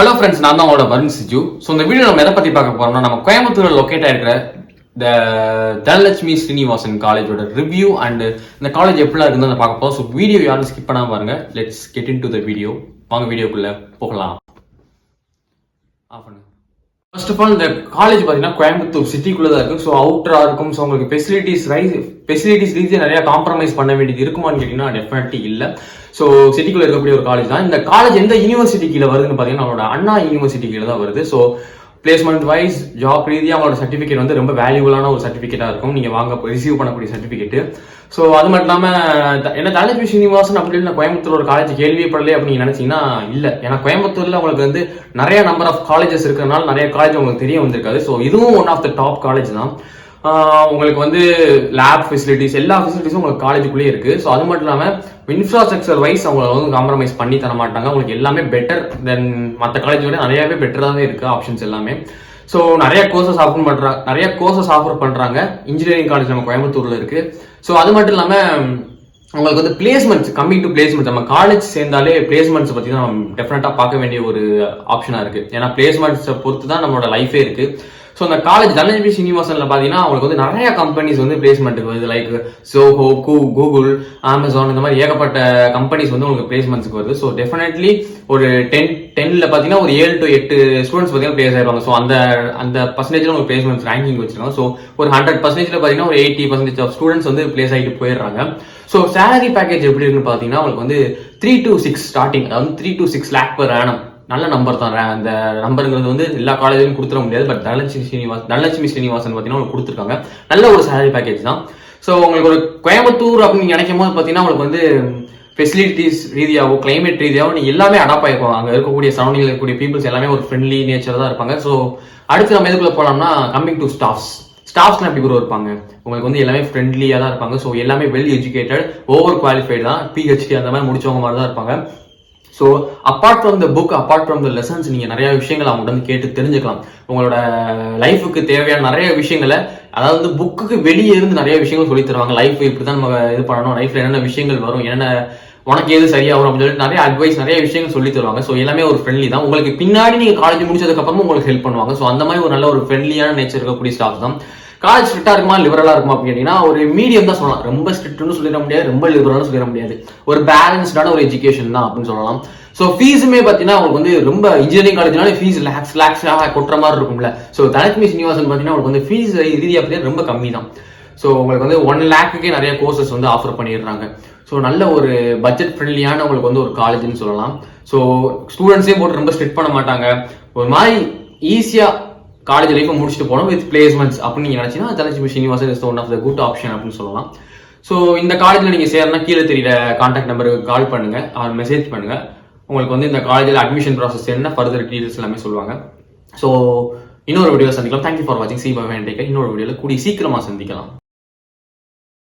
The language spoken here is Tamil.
ஹலோ ஃப்ரெண்ட்ஸ், நான் தான் உங்களோட வருண் சிஜு. ஸோ இந்த வீடியோ நம்ம எதை பற்றி பார்க்க போறோம்னா, நம்ம கோயம்புத்தூரில் லொக்கேட் ஆயிருக்கிற த தனலட்சுமி ஸ்ரீனிவாசன் காலேஜோட ரிவ்யூ அண்ட் இந்த காலேஜ் எப்படிலாம் இருக்குன்னு பார்க்க போகிறோம். ஸோ வீடியோ யாரும் ஸ்கிப் பண்ணாம பாருங்க. Let's get in to the video. வாங்க வீடியோக்குள்ள போகலாம். ஃபர்ஸ்ட் ஆஃப் ஆல், இந்த காலேஜ் பார்த்தீங்கன்னா கோயம்புத்தூர் சிட்டிக்குள்ளே தான் இருக்கு. ஸோ அவுட்டராக இருக்கும். ஸோ உங்களுக்கு ஃபெசிலிட்டிஸ் ரீதியாக நிறைய காம்ப்ரமைஸ் பண்ண வேண்டியது இருக்குமான்னு கேட்டீங்கன்னா டெஃபினெட்லி இல்லை. ஸோ சிட்டிக்குள்ள இருக்கக்கூடிய ஒரு காலேஜ் தான். இந்த காலேஜ் எந்த யூனிவர்சிட்டி கீழே வருதுன்னு பார்த்தீங்கன்னா நம்மளோட அண்ணா யூனிவர்சிட்டி கீழே தான் வருது. ஸோ பிளேஸ்மெண்ட் வைஸ் ஜாப் ரீதியாக அவங்களோட சர்டிஃபிகேட் வந்து ரொம்ப வேல்யூபலான ஒரு சர்டிஃபிகேட்டாக இருக்கும், நீங்கள் வாங்க ரிசீவ் பண்ணக்கூடிய சர்டிஃபிகேட். ஸோ அது மட்டும் இல்லாமல் என்ன தனலட்சுமி ஸ்ரீனிவாசன் அப்படின்னு நான் கோயம்புத்தூர் ஒரு காலேஜ் கேள்விப்படலை அப்படின்னு நினைச்சீங்கன்னா இல்லை. ஏன்னா கோயம்புத்தூர்ல உங்களுக்கு வந்து நிறைய நம்பர் ஆஃப் காலேஜஸ் இருக்கிறதுனால நிறைய காலேஜ் உங்களுக்கு தெரிய வந்திருக்காது. ஸோ இதுவும் one of the top college தான். உங்களுக்கு வந்து லேப் ஃபெசிலிட்டிஸ் எல்லா ஃபெசிலிட்டிஸும் உங்களுக்கு காலேஜுக்குள்ளேயே இருக்கு. ஸோ அது மட்டும் இல்லாமல் இன்ஃப்ராஸ்ட்ரக்சர் வைஸ் அவங்க வந்து காம்ப்ரமைஸ் பண்ணி தர மாட்டாங்க. உங்களுக்கு எல்லாமே பெட்டர் தென் மற்ற காலேஜ் விட நிறையவே பெட்டராகவே இருக்கு ஆப்ஷன்ஸ் எல்லாமே. ஸோ நிறைய கோர்சஸ் ஆஃபர் பண்றாங்க. இன்ஜினியரிங் காலேஜ் நம்ம கோயம்புத்தூர்ல இருக்கு. ஸோ அது மட்டும் இல்லாமல் உங்களுக்கு வந்து பிளேஸ்மெண்ட்ஸ், கம்மிங் டு பிளேஸ்மெண்ட்ஸ், நம்ம காலேஜ் சேர்ந்தாலே பிளேஸ்மெண்ட்ஸ் பத்தி தான் நம்ம டெஃபினட்டா பார்க்க வேண்டிய ஒரு ஆப்ஷனா இருக்கு. ஏன்னா பிளேஸ்மெண்ட்ஸை பொறுத்து தான் நம்மளோட லைஃபே இருக்கு. ஸோ அந்த காலேஜ் தனலட்சுமி ஸ்ரீனிவாசன்ல பாத்தீங்கன்னா அவங்களுக்கு வந்து நிறைய கம்பெனிஸ் வந்து பிளேஸ்மெண்ட்டுக்கு வருது. லைக் சோஹோ, கூகுள், அமேசான், இந்த மாதிரி ஏகப்பட்ட கம்பெனிஸ் வந்து உங்களுக்கு பிளேஸ்மெண்ட்ஸ்க்கு வருது. ஸோ டெஃபினெட்லி ஒரு 10ல பாத்தீங்கன்னா ஒரு 7 to 8 ஸ்டூடெண்ட்ஸ் பாத்தீங்கன்னா பிளேஸ் ஆயிருவாங்க. ஸோ அந்த பர்சன்டேஜ்ல உங்களுக்கு பிளேஸ்மெண்ட்ஸ் ரேங்கிங் வச்சிருக்காங்க. ஸோ ஒரு 100% பாத்தீங்கன்னா ஒரு 80% ஆஃப் ஸ்டூடெண்ட்ஸ் வந்து பிளேஸ் ஆகிட்டு போயிடுறாங்க. ஸோ சேலரி பேக்கேஜ் எப்படி இருக்குன்னு பாத்தீங்கன்னா உங்களுக்கு வந்து 3 to 6 ஸ்டார்டிங், அதாவது 3 to 6 lakh per annum. நல்ல நம்பர் தான். அந்த நம்பருங்கிறது வந்து எல்லா காலேஜிலும் கொடுத்துட முடியாது. பட் தனலட்சுமி ஸ்ரீனிவாசன் பார்த்தீங்கன்னா கொடுத்துருக்காங்க. நல்ல ஒரு சேலரி பேக்கேஜ் தான். ஸோ உங்களுக்கு ஒரு கோயம்புத்தூர் அப்படின்னு நினைக்கும் போது பார்த்தீங்கன்னா உங்களுக்கு வந்து ஃபெசிலிட்டிஸ் ரீதியாகவோ கிளைமேட் ரீதியாகவோ நீங்கள் எல்லாமே அடாப்ட் ஆகிருப்பாங்க. அங்கே இருக்கக்கூடிய சரௌண்டிங்கில் இருக்கக்கூடிய பீப்புள்ஸ் எல்லாமே ஒரு ஃப்ரெண்ட்லி நேச்சர் தான் இருப்பாங்க. ஸோ அடுத்து நம்ம எதுக்குள்ள போனோம்னா கம்மிங் டு ஸ்டாஃப்ஸ்லாம் எப்படி கூட இருப்பாங்க. உங்களுக்கு வந்து எல்லாமே ஃப்ரெண்ட்லியாக தான் இருப்பாங்க. ஸோ எல்லாமே வெல் எஜுகேட்டட், ஓவர் குவாலிஃபைடு தான், பிஹெச்டி அந்த மாதிரி முடிச்சவங்க மாதிரி தான் இருப்பாங்க. So apart from the book, apart from the lessons, நீங்க நிறைய விஷயங்கள் அவங்கள்ட்ட வந்து கேட்டு தெரிஞ்சுக்கலாம். உங்களோட லைஃபுக்கு தேவையான நிறைய விஷயங்களை, அதாவது புக்குக்கு வெளியே இருந்து நிறைய விஷயங்கள் சொல்லி தருவாங்க. லைஃப் இப்படிதான் நம்ம இது பண்ணணும், லைஃப்ல என்னென்ன விஷயங்கள் வரும், என்னென்ன உனக்கு எது சரியா வரும் அப்படின்னு சொல்லிட்டு நிறைய அட்வைஸ், நிறைய விஷயங்கள் சொல்லி தருவாங்க. ஸோ எல்லாமே ஒரு ஃப்ரெண்ட்லி தான். உங்களுக்கு பின்னாடி நீங்க காலேஜ் முடிச்சதுக்கு அப்புறமும் உங்களுக்கு ஹெல்ப் பண்ணுவாங்க. ஸோ அந்த மாதிரி ஒரு நல்ல ஒரு ஃப்ரெண்ட்லியான நேச்சர் இருக்கக்கூடிய ஸ்டாஃப் தான். காலேஜ் ஸ்ட்ரிக்டா இருக்குமா லிபரலா இருக்குமா அப்படின்னா ஒரு மீடியம் தான் சொல்லலாம். ரொம்ப ஸ்ட்ரிக்ட்னு சொல்லிட முடியாது, ரொம்ப லிபரல்னு சொல்லிட முடியாது. ஒரு பேலன்ஸ்டான ஒரு எஜுகேஷன் தான் அப்படின்னு சொல்லலாம். ஸோ ஃபீஸுமே பார்த்தீங்கன்னா உங்களுக்கு வந்து ரொம்ப இன்ஜினியரிங் காலேஜ்னால ஃபீஸ் லேக்ஸ் கொட்டுற மாதிரி இருக்கும்ல. ஸோ தனலட்சுமி ஸ்ரீனிவாசன் பார்த்தீங்கன்னா உங்களுக்கு வந்து ஃபீஸ் ரீதியாக பார்த்தீங்கன்னா ரொம்ப கம்மி தான். ஸோ உங்களுக்கு வந்து 1 lakhக்கே நிறைய கோர்சஸ் வந்து ஆஃபர் பண்ணிடுறாங்க. ஸோ நல்ல ஒரு பட்ஜெட் ஃப்ரெண்ட்லியான உங்களுக்கு வந்து ஒரு காலேஜ்னு சொல்லலாம். ஸோ ஸ்டூடெண்ட்ஸே போட்டு ரொம்ப ஸ்ட்ரிக்ட் பண்ண மாட்டாங்க. ஒரு மாதிரி ஈஸியா காலேஜ் லைஃப் முடிச்சுட்டு போனோம் வித் பிளேஸ்மெண்ட்ஸ் அப்படின்னு நீங்க நினைச்சீங்கன்னா Dhanalakshmi Srinivasan is one of the good option அப்படின்னு சொல்லலாம். ஸோ இந்த காலேஜ்ல நீங்க சேரணும்னா கீழே தெரியல கான்டாக்ட் நம்பருக்கு கால் பண்ணுங்க, மெசேஜ் பண்ணுங்க. உங்களுக்கு வந்து இந்த காலேஜில் அட்மிஷன் ப்ராசஸ் என்ன ஃபர்தர் டீடைல்ஸ் எல்லாமே சொல்லுவாங்க. ஸோ இன்னொரு வீடியோ சந்திக்கலாம். தேங்க்யூ ஃபார் வாட்சிங். C bye take. இன்னொரு வீடியோவில் கூடிய சீக்கிரமா சந்திக்கலாம்.